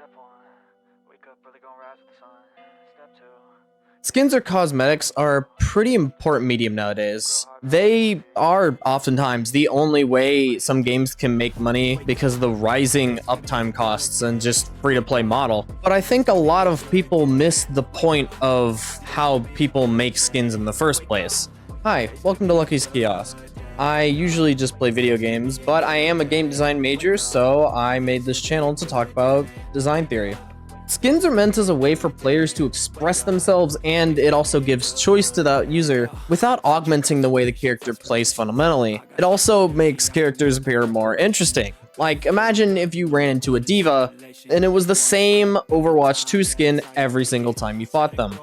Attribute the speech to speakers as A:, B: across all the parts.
A: Step one, wake up early, gonna rise with the sun. Step two.
B: Skins or cosmetics are a pretty important medium nowadays. They are oftentimes the only way some games can make money because of the rising uptime costs and just free-to-play model. But I think a lot of people miss the point of how people make skins in the first place. Hi, welcome to Lucky's Kiosk. I usually just play video games, but I am a game design major, so I made this channel to talk about design theory. Skins are meant as a way for players to express themselves, and it also gives choice to the user without augmenting the way the character plays fundamentally. It also makes characters appear more interesting. Like, imagine if you ran into a diva, and it was the same Overwatch 2 skin every single time you fought them.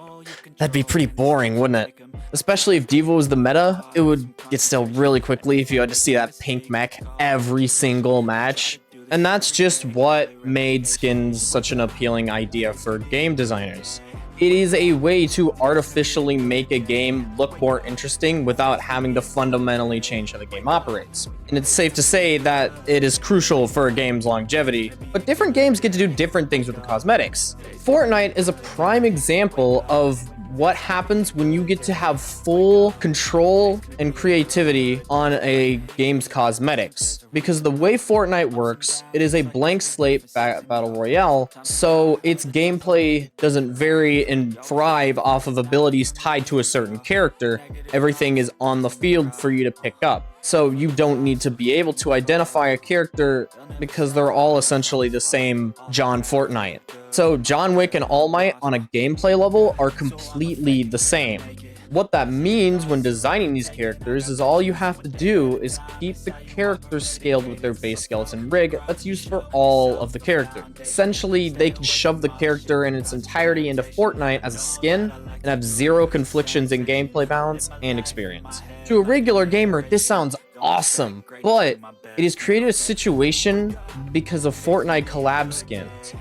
B: That'd be pretty boring, wouldn't it? Especially if diva was the meta, it would get stale really quickly if you had to see that pink mech every single match. And that's just what made skins such an appealing idea for game designers. It is a way to artificially make a game look more interesting without having to fundamentally change how the game operates. And it's safe to say that it is crucial for a game's longevity, but different games get to do different things with the cosmetics. Fortnite is a prime example of what happens when you get to have full control and creativity on a game's cosmetics. Because the way Fortnite works, it is a blank slate battle royale, so its gameplay doesn't vary and thrive off of abilities tied to a certain character. Everything is on the field for you to pick up. So you don't need to be able to identify a character because they're all essentially the same John Fortnite. So John Wick and All Might on a gameplay level are completely the same. What that means when designing these characters is all you have to do is keep the characters scaled with their base skeleton rig that's used for all of the characters. Essentially, they can shove the character in its entirety into Fortnite as a skin and have zero conflictions in gameplay balance and experience. To a regular gamer, this sounds awesome, but it has created a situation because of Fortnite collab skins.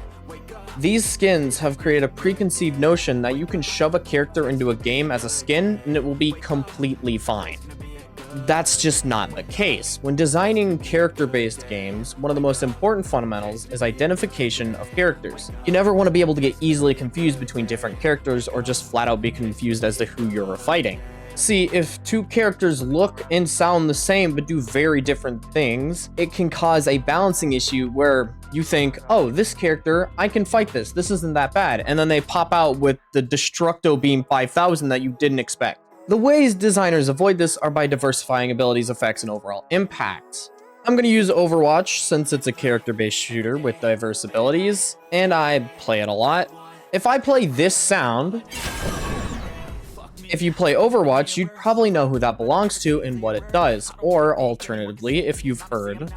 B: These skins have created a preconceived notion that you can shove a character into a game as a skin and it will be completely fine. That's just not the case. When designing character-based games, one of the most important fundamentals is identification of characters. You never want to be able to get easily confused between different characters or just flat out be confused as to who you're fighting. See, if two characters look and sound the same but do very different things, it can cause a balancing issue where you think, oh, this character, I can fight this isn't that bad, and then they pop out with the Destructo Beam 5000 that you didn't expect. The ways designers avoid this are by diversifying abilities, effects, and overall impact. I'm going to use Overwatch since it's a character-based shooter with diverse abilities, and I play it a lot. If I play this sound, if you play Overwatch, you'd probably know who that belongs to and what it does. Or alternatively, if you've heard,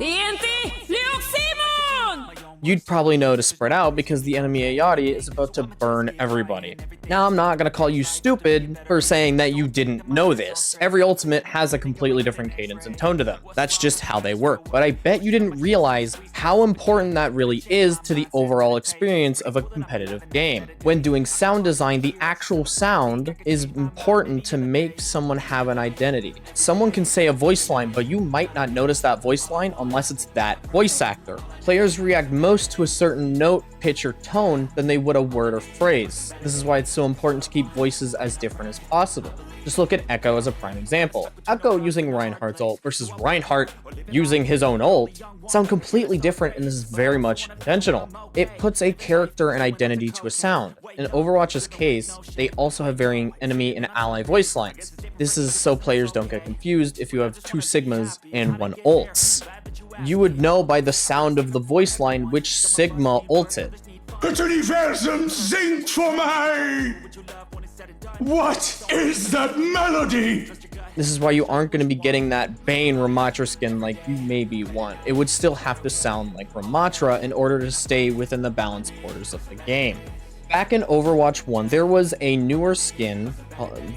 B: you'd probably know to spread out because the enemy Ayati is about to burn everybody. Now, I'm not going to call you stupid for saying that you didn't know this. Every ultimate has a completely different cadence and tone to them. That's just how they work. But I bet you didn't realize how important that really is to the overall experience of a competitive game. When doing sound design, the actual sound is important to make someone have an identity. Someone can say a voice line, but you might not notice that voice line unless it's that voice actor. Players react most to a certain note, pitch, or tone than they would a word or phrase. This is why it's so important to keep voices as different as possible. Just look at Echo as a prime example. Echo using Reinhardt's ult versus Reinhardt using his own ult sound completely different, and this is very much intentional. It puts a character and identity to a sound. In Overwatch's case, they also have varying enemy and ally voice lines. This is so players don't get confused if you have two Sigmas and one ults. You would know by the sound of the voice line which Sigma ulted.
C: Het universum zingt voor mij! What is that melody?
B: This is why you aren't going to be getting that Bane Ramatra skin like you maybe want. It would still have to sound like Ramatra in order to stay within the balanced borders of the game. Back in Overwatch 1, there was a newer skin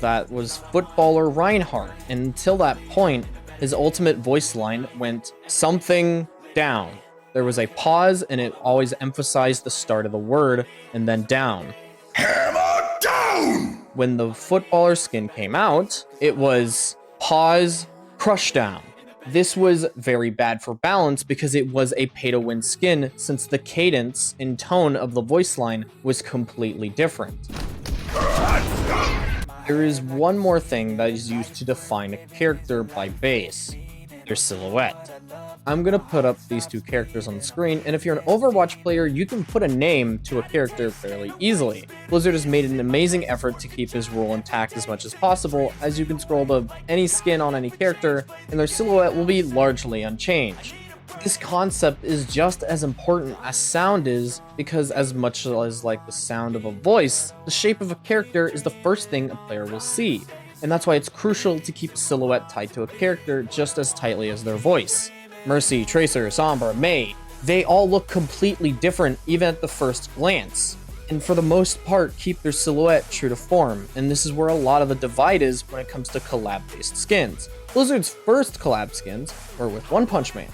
B: that was Footballer Reinhardt, and until that point, his ultimate voice line went something down. There was a pause, and it always emphasized the start of the word, and then down.
C: Hammer down!
B: When the Footballer skin came out, it was pause, crush down. This was very bad for balance because it was a pay-to-win skin, since the cadence and tone of the voice line was completely different. There is one more thing that is used to define a character by base: their silhouette. I'm gonna put up these two characters on the screen, and if you're an Overwatch player, you can put a name to a character fairly easily. Blizzard has made an amazing effort to keep this rule intact as much as possible, as you can scroll to any skin on any character, and their silhouette will be largely unchanged. This concept is just as important as sound is, because as much as like the sound of a voice, the shape of a character is the first thing a player will see. And that's why it's crucial to keep silhouette tied to a character just as tightly as their voice. Mercy, Tracer, Sombra, Mei, they all look completely different even at the first glance, and for the most part keep their silhouette true to form, and this is where a lot of the divide is when it comes to collab-based skins. Blizzard's first collab skins were with One Punch Man.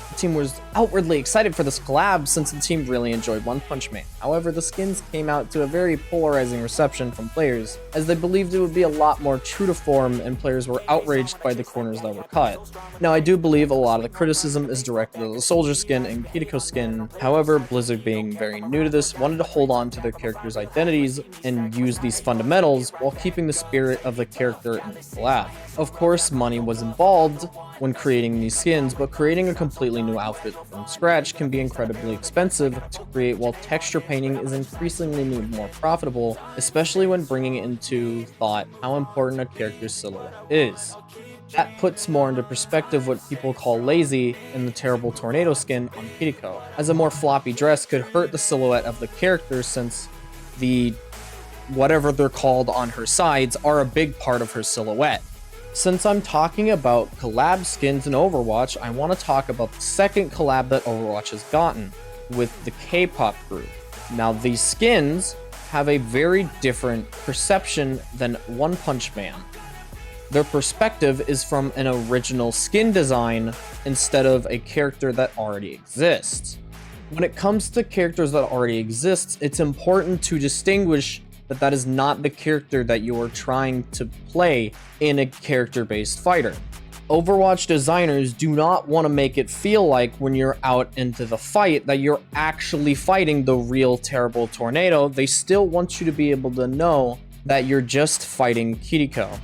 B: The team was outwardly excited for this collab since the team really enjoyed One Punch Man. However, the skins came out to a very polarizing reception from players, as they believed it would be a lot more true to form, and players were outraged by the corners that were cut. Now, I do believe a lot of the criticism is directed at the Soldier skin and Kiriko skin. However, Blizzard, being very new to this, wanted to hold on to their characters' identities and use these fundamentals while keeping the spirit of the character in the collab. Of course, money was involved when creating these skins, but creating a completely new outfit from scratch can be incredibly expensive to create, while texture painting is increasingly more profitable, especially when bringing into thought how important a character's silhouette is. That puts more into perspective what people call lazy in the terrible tornado skin on Kiriko, as a more floppy dress could hurt the silhouette of the character, since the whatever they're called on her sides are a big part of her silhouette. Since I'm talking about collab skins in Overwatch, I want to talk about the second collab that Overwatch has gotten, with the K-pop group. Now, these skins have a very different perception than One Punch Man. Their perspective is from an original skin design instead of a character that already exists. When it comes to characters that already exist, it's important to distinguish that is not the character that you are trying to play in a character-based fighter. Overwatch designers do not want to make it feel like when you're out into the fight that you're actually fighting the real terrible tornado. They still want you to be able to know that you're just fighting Kiriko.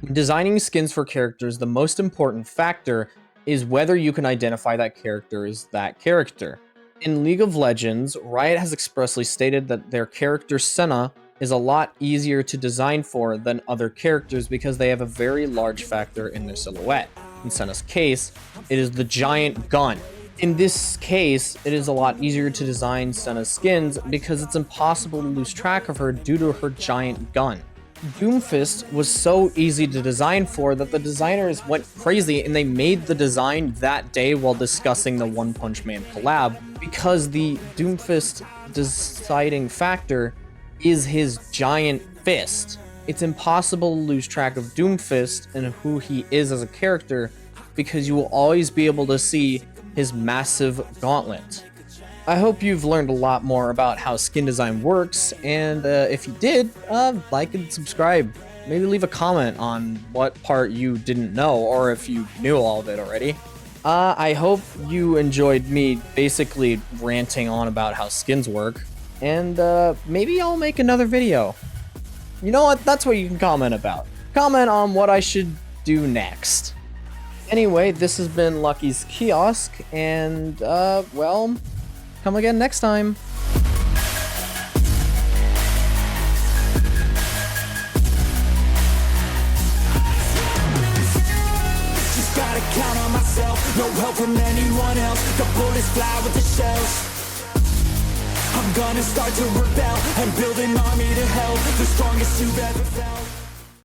B: When designing skins for characters, the most important factor is whether you can identify that character as that character. In League of Legends, Riot has expressly stated that their character Senna is a lot easier to design for than other characters because they have a very large factor in their silhouette. In Senna's case, it is the giant gun. In this case, it is a lot easier to design Senna's skins because it's impossible to lose track of her due to her giant gun. Doomfist was so easy to design for that the designers went crazy and they made the design that day while discussing the One Punch Man collab, because the Doomfist deciding factor is his giant fist. It's impossible to lose track of Doomfist and who he is as a character because you will always be able to see his massive gauntlet. I hope you've learned a lot more about how skin design works, and if you did, like and subscribe. Maybe leave a comment on what part you didn't know, or if you knew all of it already. I hope you enjoyed me basically ranting on about how skins work. And maybe I'll make another video. You know what? That's what you can comment about. Comment on what I should do next. Anyway, this has been Lucky's Kiosk, and well, come again next time.
D: Just gotta count on myself, no help from anyone else. The bullets fly with the shells. I'm gonna start to rebel and build an army to help, the strongest you've ever felt.